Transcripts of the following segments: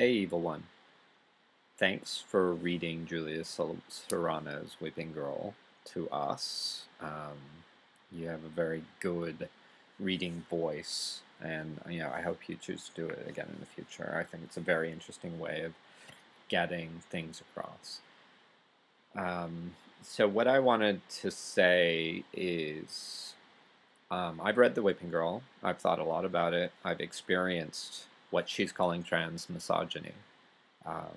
Hey, Evil One. Thanks for reading Julia Serrano's Weeping Girl to us. You have a very good reading voice, and I hope you choose to do it again in the future. I think it's a very interesting way of getting things across. So what I wanted to say is, I've read The Weeping Girl. I've thought a lot about it. I've experienced what she's calling trans misogyny. Um,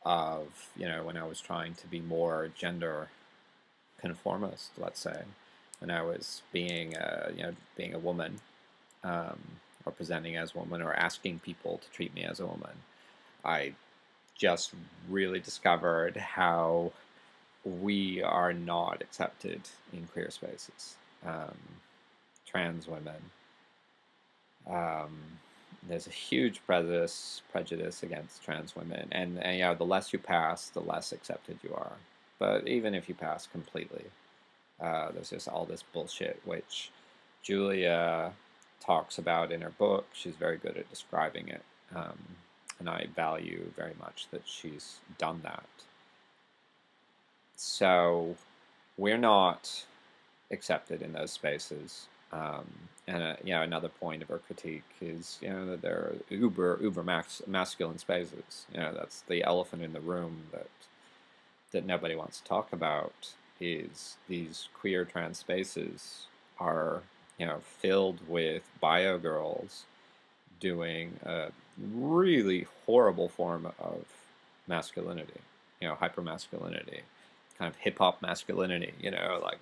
of when I was trying to be more gender conformist, let's say, when I was being a woman, um, or presenting as a woman, or asking people to treat me as a woman. I just really discovered how we are not accepted in queer spaces. Um, Trans women. Um, there's a huge prejudice against trans women, and the less you pass, the less accepted you are. But even if you pass completely, there's just all this bullshit which Julia talks about in her book. She's very good at describing it, and I value very much that she's done that. So we're not accepted in those spaces. And another point of her critique is that they're uber masculine spaces. That's the elephant in the room that nobody wants to talk about. Is these queer trans spaces are filled with bio girls doing a really horrible form of masculinity, hypermasculinity, kind of hip hop masculinity, like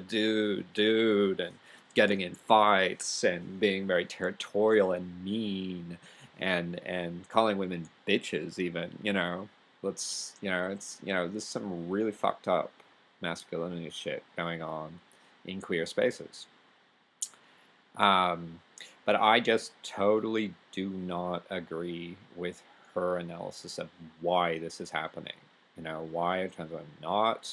dude, and getting in fights and being very territorial and mean, and calling women bitches even, let's it's there's some really fucked up masculinity shit going on in queer spaces. But I just totally do not agree with her analysis of why this is happening. Why are trans women not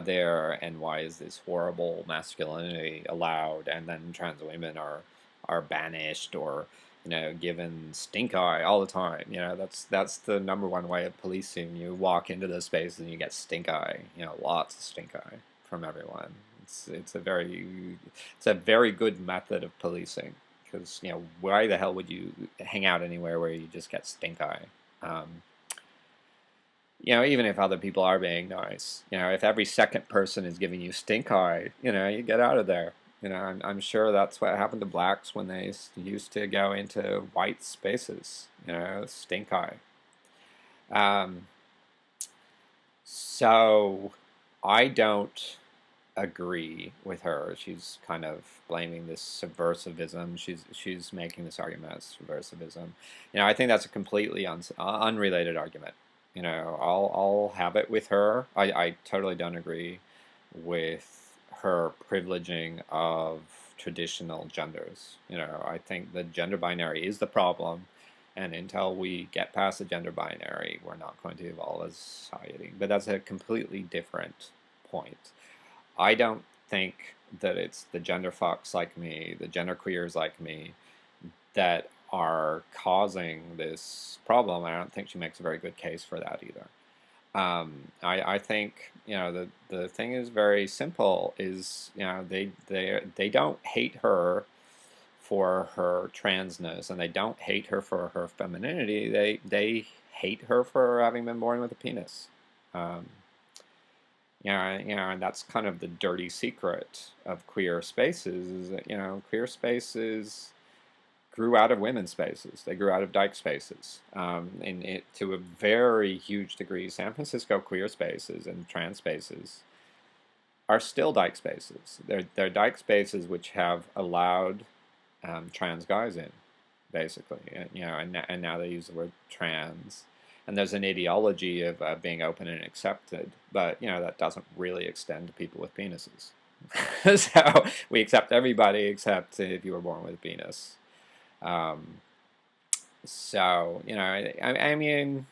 there, and why is this horrible masculinity allowed, and then trans women are banished or given stink eye all the time. That's the number one way of policing. You walk into those spaces and you get stink eye. Lots of stink eye from everyone. It's a very good method of policing, because why the hell would you hang out anywhere where you just get stink eye? Even if other people are being nice, if every second person is giving you stink eye, you get out of there. I'm sure that's what happened to blacks when they used to go into white spaces, stink eye. So I don't agree with her. She's kind of blaming this subversivism. She's making this argument as subversivism. I think that's a completely unrelated argument. I'll have it with her. I totally don't agree with her privileging of traditional genders. I think the gender binary is the problem, and until we get past the gender binary, we're not going to evolve as a society. But that's a completely different point. I don't think that it's the gender fucks like me, the gender queers like me, that are causing this problem. I don't think she makes a very good case for that either. I think the thing is very simple. Is they don't hate her for her transness, and they don't hate her for her femininity. They hate her for having been born with a penis. Um, and that's kind of the dirty secret of queer spaces. Is that queer spaces grew out of women's spaces. They grew out of dyke spaces. And to a very huge degree, San Francisco queer spaces and trans spaces are still dyke spaces. They're dyke spaces which have allowed trans guys in, basically. And now they use the word trans. And there's an ideology of being open and accepted, but that doesn't really extend to people with penises. So we accept everybody except if you were born with a penis. So I mean,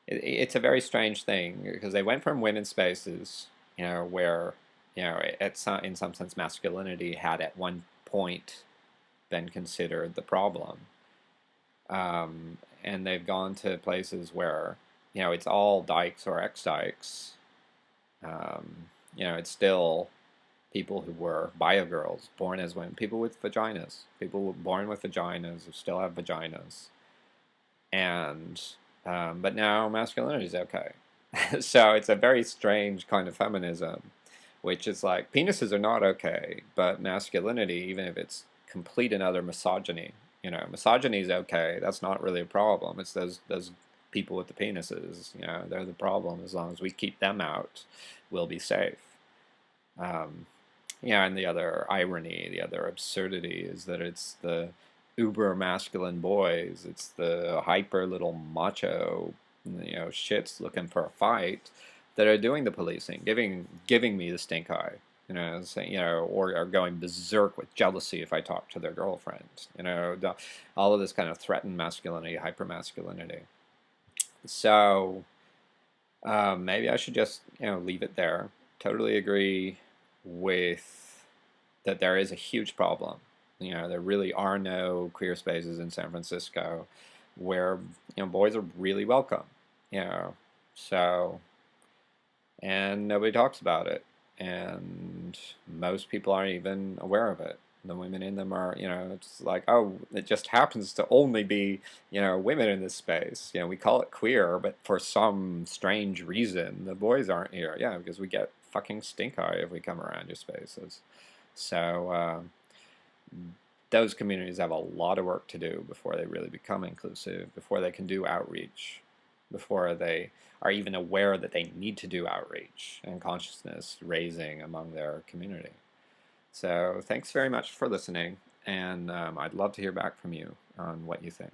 it's a very strange thing, because they went from women's spaces, where in some sense masculinity had at one point been considered the problem, And they've gone to places where, it's all dykes or ex-dykes. Um, it's still people who were bio girls, born as women, people with vaginas, people born with vaginas who still have vaginas, and but now masculinity is okay. So it's a very strange kind of feminism, which is like penises are not okay, but masculinity, even if it's complete and utter misogyny, misogyny is okay. That's not really a problem. It's those people with the penises, they're the problem. As long as we keep them out, we'll be safe. And the other irony, the other absurdity is that it's the uber masculine boys, it's the hyper little macho, shits looking for a fight that are doing the policing, giving me the stink eye, saying, or are going berserk with jealousy if I talk to their girlfriend, all of this kind of threatened masculinity, hyper masculinity. So maybe I should just, leave it there. Totally agree with that there is a huge problem. There really are no queer spaces in San Francisco where, boys are really welcome, you know. So, and nobody talks about it. And most people aren't even aware of it. The women in them are, it's like, oh, it just happens to only be, women in this space. We call it queer, but for some strange reason, the boys aren't here. Yeah, because we get fucking stink eye if we come around your spaces. So, those communities have a lot of work to do before they really become inclusive, before they can do outreach, before they are even aware that they need to do outreach and consciousness raising among their community. So thanks very much for listening, and I'd love to hear back from you on what you think.